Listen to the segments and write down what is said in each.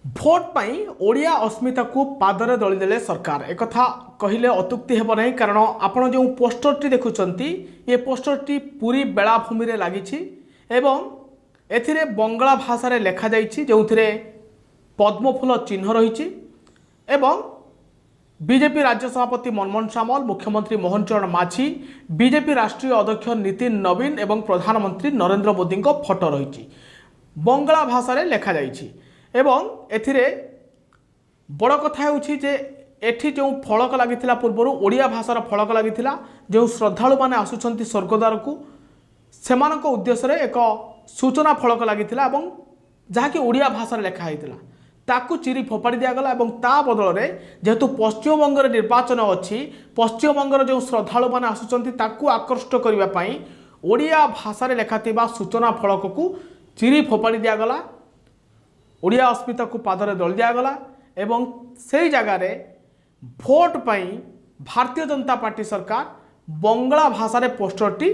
Vote पाई ओडिया अस्मिता को पादरे दलिदेले सरकार एक कहले अत्युक्ति हेब नहीं कारण आपण जो पोस्टर टी देखुंत ये पोस्टर टी पूरी बेलाभूमि रे लगी एवं एथिरे बंगला भाषा रे लेखा जाइछि जो पद्मफूल चिन्ह रही एवं बीजेपी राज्य सभापति मनमोहन सामल मुख्यमंत्री मोहन चरण माझी बीजेपी राष्ट्रीय अध्यक्ष नितिन नवीन एवं प्रधानमंत्री नरेंद्र मोदी फोटो रही बंगला भाषा रे लेखा जाइछि एवं एथिरे बड़ कथा होछि जे एठी जो फलक लागिथिला पूर्वर ओडिया भाषार फलक लागिथिला जो श्रद्धालु माने आसुछंती स्वर्गद्वार को सेमानक उद्देश्य रे एक सूचना फलक लागिथिला एवं जहाँकि ओडिया भाषा लेखा होइतिला ताकू चिरी फोपाड़ी दिगला और ता बदल में जेहेतु पश्चिमबंग निर्वाचन अच्छी पश्चिमबंगर जो श्रद्धालु मैंने आसुचंती ताकू आकृष्ट करने ओडिया भाषा लेखा सूचना फलक को चिरी फोपाड़ी दिगला ओडिया अस्मिता को पादरे दल दिगला एवं से जगार भोट पाई भारतीय जनता पार्टी सरकार बंगला भाषा पोस्टरटी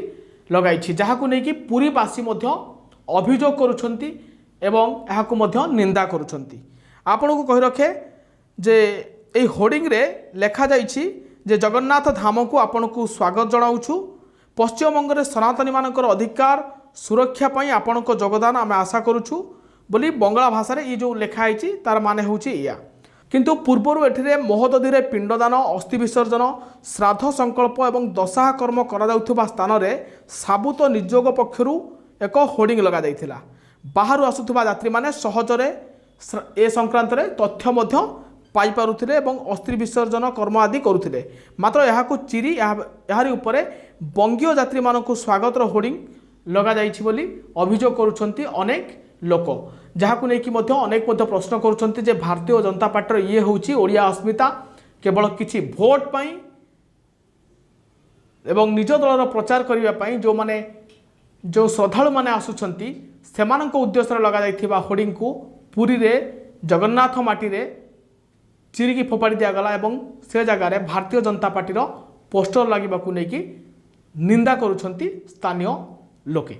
लगाई जहां नहीं कि पुरीवासी अभियोग करुछंती एवं यहाकू निंदा करुछंती। आपण को कही रखे जे ए होर्डिंग रे लेखा जाइछि जे जगन्नाथ धाम को आपण को स्वागत जनाऊछु पश्चिमबंग रे सनातनी मानकर अधिकार सुरक्षा पई आपण को योगदान आमे आशा करूछु बोली बंगला भाषा रे ये जो लेखा आइछि तार माने होछि या किंतु पूर्वरु एठिरे महोदधि रे पिंडदान अस्थि विसर्जन श्राद्ध संकल्प एवं दशाह कर्म करा जाउथबा स्थान रे साबुत निजोग पक्षरु एक होर्डिंग लगा जाइथिला बाहर आसुथबा यात्री माने सहजरे ए संक्रांत रे तथ्य मध्य पाई पारुथिले एवं अस्थि विसर्जन कर्म आदि करुथिले मात्र यहाकू चिरी याहारी उपरे बंगीय यात्री मानकू स्वागत होर्डिंग लगा जाइछि बोली अभियोग करुछंती अनेक लोक जहाकू नेकी मध्य अनेक मध्य प्रश्न करुछंती जे भारतीय जनता पार्टी ये होउछि ओडिया अस्मिता केवल किछि भोट पाई एवं निज दलर प्रचार करबा पाई जो माने जो श्रद्धालु माने आसुछंती सेमानक उद्देश्य लगा जाइथिबा होर्डिंग को पुरी रे जगन्नाथ माटी रे चिरिकी फोपाड़ी दिगला एवं से जगार भारतीय जनता पार्टी पोस्टर लगे निंदा करुछंती स्थानीय लोके।